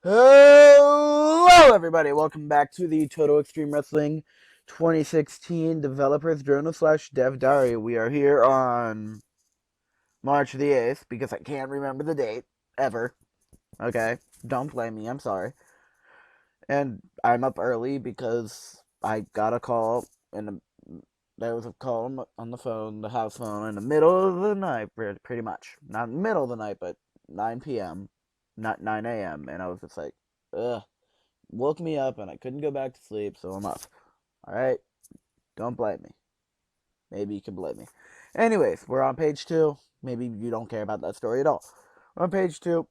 Hello, everybody. Welcome back to the Total Extreme Wrestling 2016 Developers Journal / Dev Diary. We are here on March the 8th because I can't remember the date ever. Okay, don't blame me. I'm sorry. And I'm up early because I got a call, and there was a call on the phone, the house phone, in the middle of the night, pretty much. Not in the middle of the night, but 9 p.m., not 9 a.m. And I was just like, ugh. Woke me up and I couldn't go back to sleep, so I'm up. Alright? Don't blame me. Maybe you can blame me. Anyways, we're on page 2. Maybe you don't care about that story at all. We're on page 2.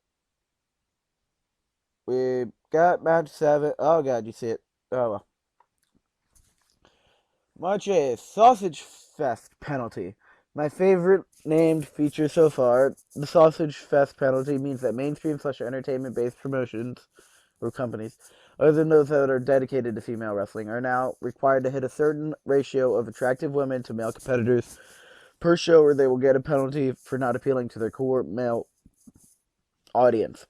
We got match 7. Oh god, you see it. Oh well. March 8th, Sausage Fest penalty. My favorite named feature so far. The Sausage Fest penalty means that mainstream / entertainment based promotions or companies, other than those that are dedicated to female wrestling, are now required to hit a certain ratio of attractive women to male competitors per show, or they will get a penalty for not appealing to their core male audience.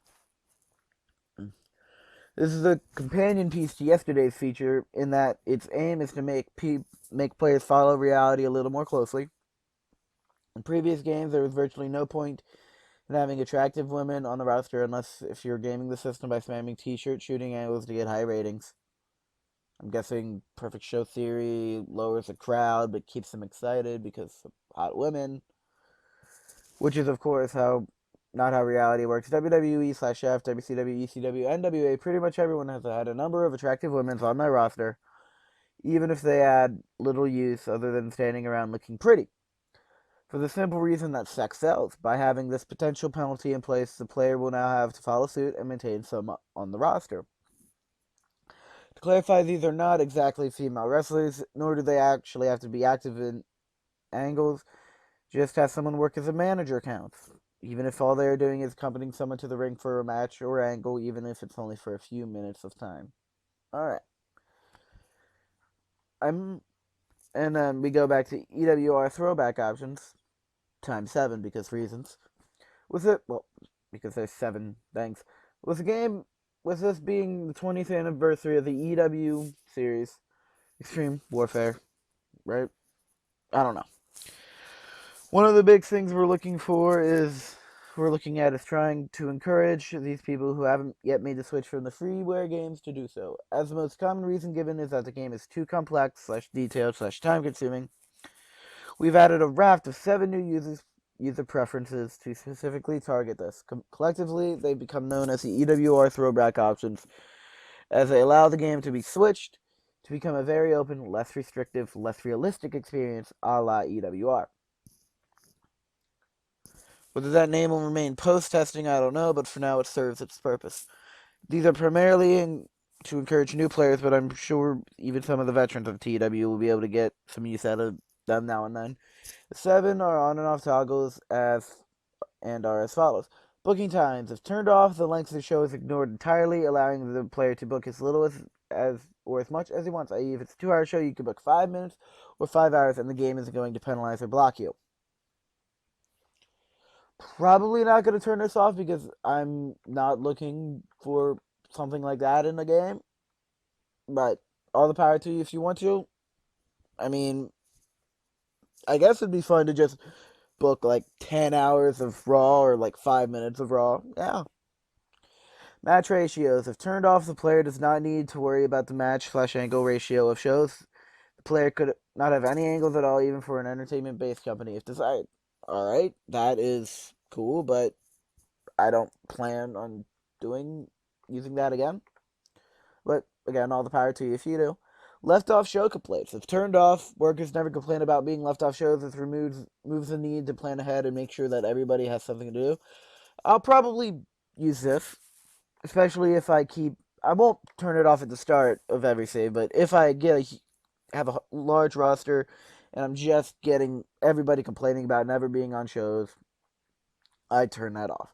This is a companion piece to yesterday's feature in that its aim is to make players follow reality a little more closely. In previous games, there was virtually no point in having attractive women on the roster unless if you're gaming the system by spamming t-shirt shooting angles to get high ratings. I'm guessing Perfect Show Theory lowers the crowd but keeps them excited because of hot women, which is, of course, not how reality works. WWE / F, WCW, ECW, NWA, pretty much everyone has had a number of attractive women on their roster, even if they add little use other than standing around looking pretty. For the simple reason that sex sells. By having this potential penalty in place, the player will now have to follow suit and maintain some on the roster. To clarify, these are not exactly female wrestlers, nor do they actually have to be active in angles. Just have someone work as a manager counts. Even if all they are doing is accompanying someone to the ring for a match or angle, even if it's only for a few minutes of time. Alright. And then we go back to EWR throwback options, times 7 because reasons. Because there's 7 things. Was the game, with this being the 20th anniversary of the EW series, Extreme Warfare, right? I don't know. One of the big things we're looking at is trying to encourage these people who haven't yet made the switch from the freeware games to do so. As the most common reason given is that the game is too complex / detailed / time consuming. We've added a raft of 7 new user preferences to specifically target this. Collectively, they become known as the EWR throwback options, as they allow the game to be switched to become a very open, less restrictive, less realistic experience a la EWR. Whether that name will remain post-testing, I don't know, but for now it serves its purpose. These are primarily to encourage new players, but I'm sure even some of the veterans of TEW will be able to get some use out of them now and then. The 7 are on and off toggles are as follows. Booking times. If turned off, the length of the show is ignored entirely, allowing the player to book as little as much as he wants. I.e., if it's a 2-hour show, you can book 5 minutes or 5 hours, and the game isn't going to penalize or block you. Probably not going to turn this off because I'm not looking for something like that in the game. But all the power to you if you want to. I mean, I guess it'd be fun to just book like 10 hours of Raw or like 5 minutes of Raw. Yeah. Match ratios. If turned off, the player does not need to worry about the match / angle ratio of shows. The player could not have any angles at all, even for an entertainment-based company if desired. Alright, that is cool, but I don't plan on using that again. But again, all the power to you if you do. Left off show complaints. If turned off, workers never complain about being left off shows. This removes the need to plan ahead and make sure that everybody has something to do. I'll probably use this, especially if I won't turn it off at the start of every save, but if I have a large roster and I'm just getting everybody complaining about never being on shows, I turn that off.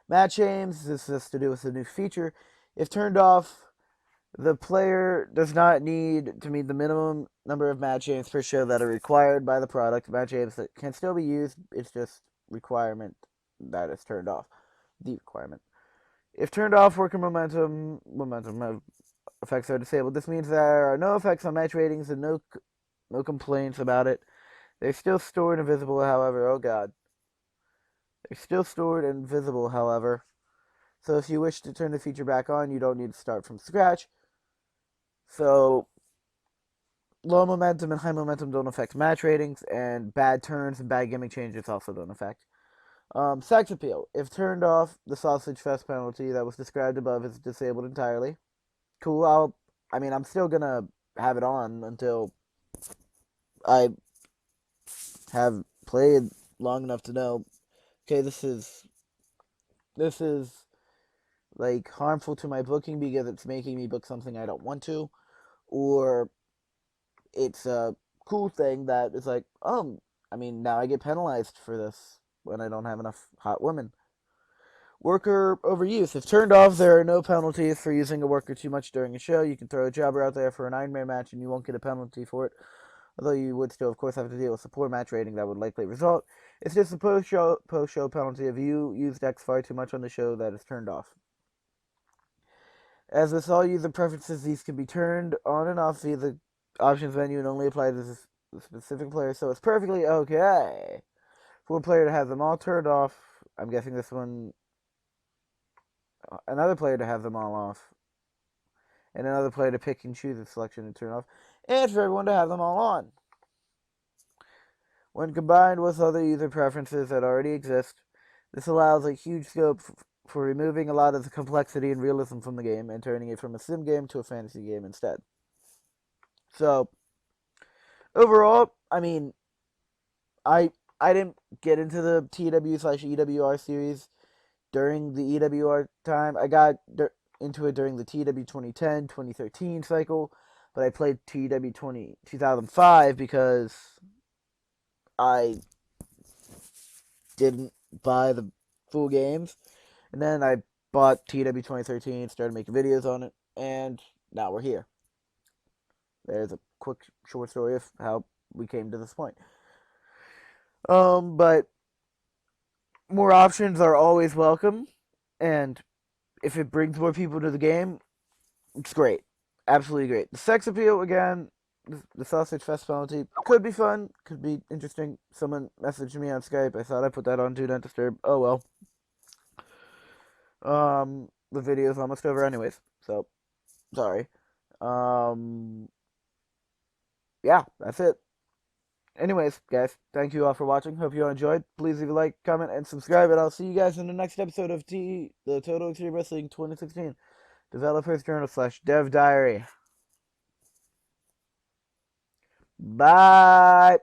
Match aims. This has to do with the new feature. If turned off, the player does not need to meet the minimum number of match aims per show that are required by the product. Match aims that can still be used. It's just requirement that is turned off. The requirement. If turned off, worker effects are disabled. This means there are no effects on match ratings and no complaints about it. They're still stored and visible, however. Oh god. They're still stored and visible, however. So if you wish to turn the feature back on, you don't need to start from scratch. So low momentum and high momentum don't affect match ratings, and bad turns and bad gimmick changes also don't affect. Sex appeal. If turned off, the sausage fest penalty that was described above is disabled entirely. Cool. I'm still gonna have it on until I have played long enough to know, okay, this is like harmful to my booking because it's making me book something I don't want to, or it's a cool thing that is like, now I get penalized for this when I don't have enough hot women. Worker overuse. If turned off, there are no penalties for using a worker too much during a show. You can throw a jobber out there for a 9-man match and you won't get a penalty for it. Although you would still, of course, have to deal with a poor match rating that would likely result. It's just a post-show penalty if you used X far too much on the show that is turned off. As with all user preferences, these can be turned on and off via the options menu and only apply to the specific player, so it's perfectly okay for a player to have them all turned off. I'm guessing this one, another player to have them all off, and another player to pick and choose a selection and turn off, and for everyone to have them all on. When combined with other user preferences that already exist, this allows a huge scope for removing a lot of the complexity and realism from the game and turning it from a sim game to a fantasy game instead. So, overall, I didn't get into the TEW/EWR series during the EWR time. I got into it during the TEW 2010, 2013 cycle, but I played TEW 2005 because I didn't buy the full games. And then I bought TEW 2013, started making videos on it, and now we're here. There's a quick short story of how we came to this point. But more options are always welcome, and if it brings more people to the game, it's great. Absolutely great. The sex appeal, again, the sausage fest penalty could be fun, could be interesting. Someone messaged me on Skype. I thought I put that on Do Not Disturb. Oh well. The video's almost over anyways, so sorry. Um, yeah, that's it. Anyways, guys, thank you all for watching. Hope you all enjoyed. Please leave a like, comment, and subscribe, and I'll see you guys in the next episode of the Total Extreme Wrestling 2016 Developers Journal / Dev Diary. Bye.